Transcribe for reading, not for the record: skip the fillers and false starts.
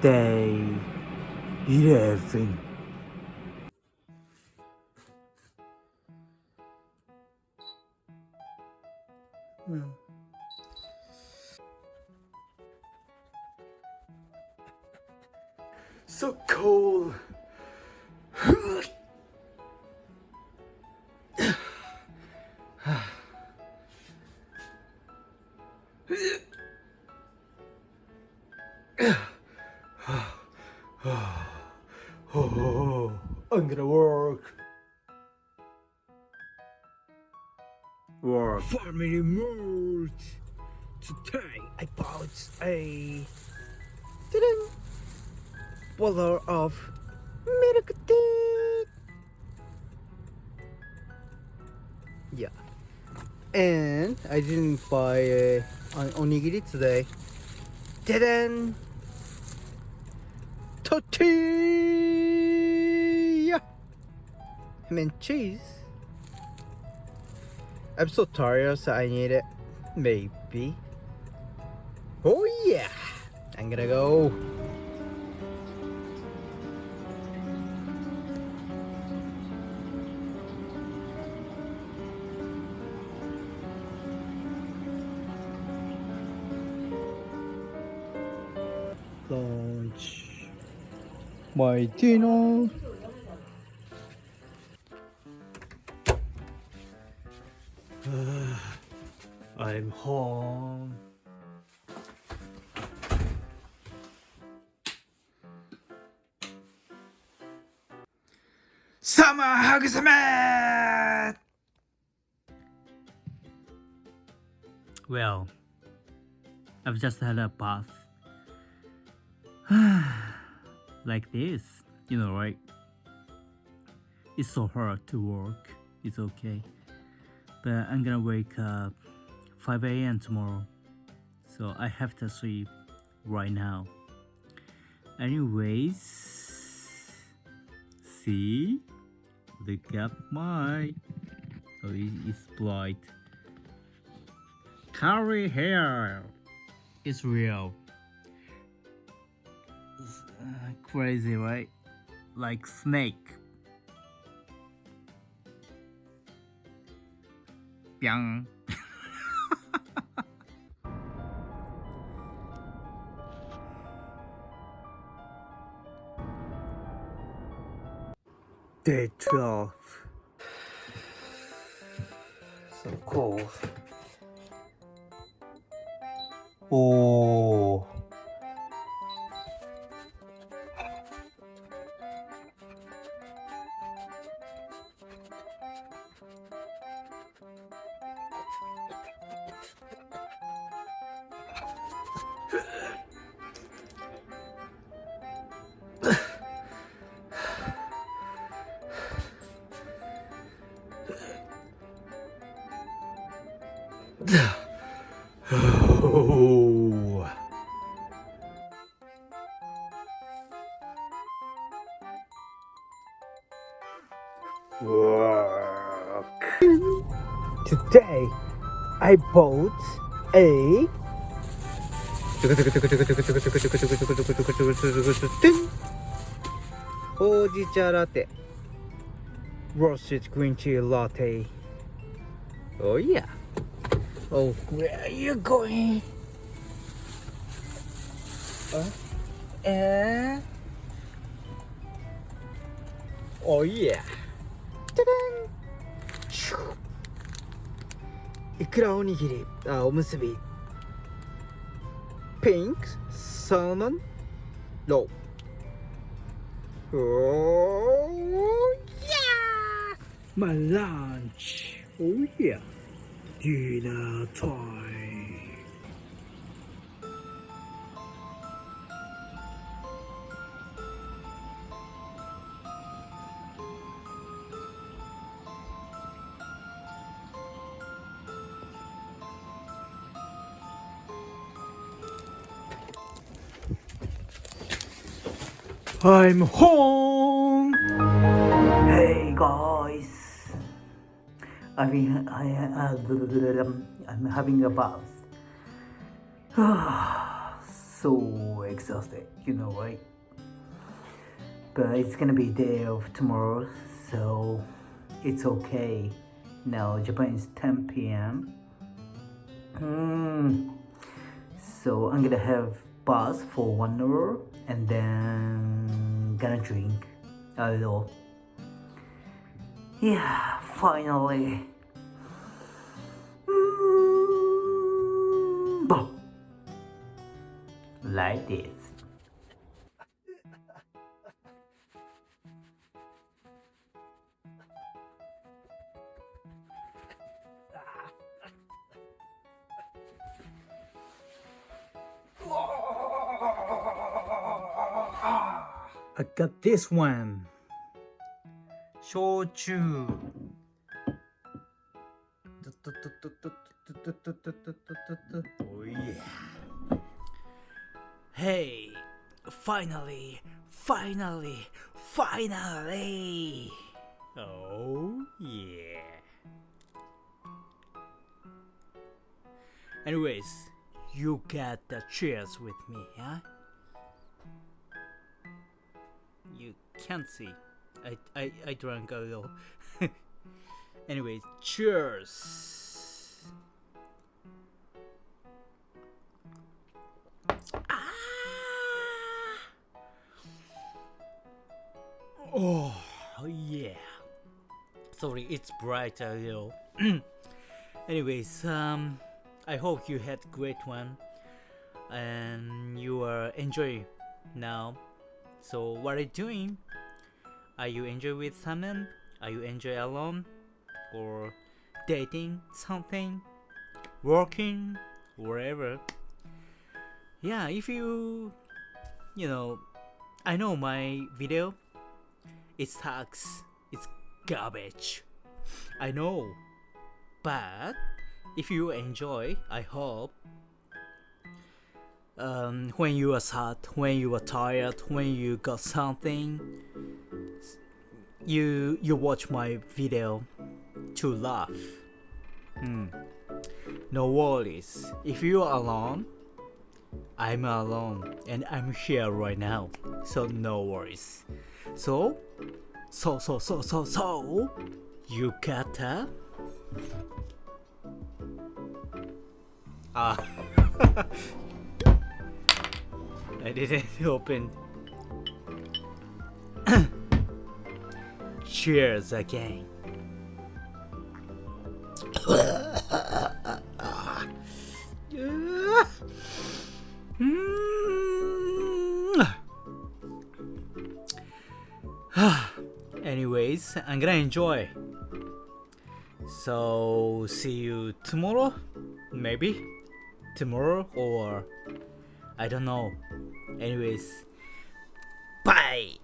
Day 11. So cold. Oh, I'm gonna work. Family mode. Today I bought a bottle of milk tea. Yeah, and I didn't buy an onigiri today. Didn't. Tortilla. Ham and cheese. I'm so tired, so I need it. Maybe. Oh yeah, I'm gonna go. Lunch. My dinner. I'm home. Summer Hagusamet! Well, I've just had a bath. Like this, you know, right? It's so hard to work. It's okay. But I'm gonna wake up 5 a.m. tomorrow. So I have to sleep right now. Anyways, see? Look at my... Oh, it's bright. Curly hair. It's real. It's, crazy, right? Like snake. Pyang. Day 12. So cold. Oh. Oh. Work. Today I bought a Hojicha latte, roasted green tea latte. Oh yeah. Oh, where are you going? Oh yeah. Ta-da! いくらおにぎり、おむすび。Pink salmon roll. Oh yeah! My lunch. Oh yeah. Dinner time. I'm home. Hey guys, I'm having a bath. so exhausted, right? But it's gonna be day of tomorrow, so it's okay. Now Japan is 10 p.m. So I'm gonna have bath for 1 hour and then gonna drink a little. Yeah, finally. Like this. I got this one. Shochu. Oh yeah. Hey, finally. Oh yeah. Anyways, you got the cheers with me, huh? You can't see. I drank a little. Anyways, cheers. Oh yeah. Sorry, it's bright a little. Anyways, I hope you had great one and you are enjoying now. So what are you doing? Are you enjoy with someone? Are you enjoy alone? Or dating something? Working? Wherever? Yeah, if you I know my video, it sucks. It's garbage. I know. But if you enjoy, I hope when you are sad, when you are tired, when you got something, you watch my video to laugh. No worries. If you are alone, I'm alone and I'm here right now. So no worries. So you gotta I didn't open. Cheers again. Anyways, I'm gonna enjoy. So see you tomorrow, maybe tomorrow, or I don't know. Anyways, bye.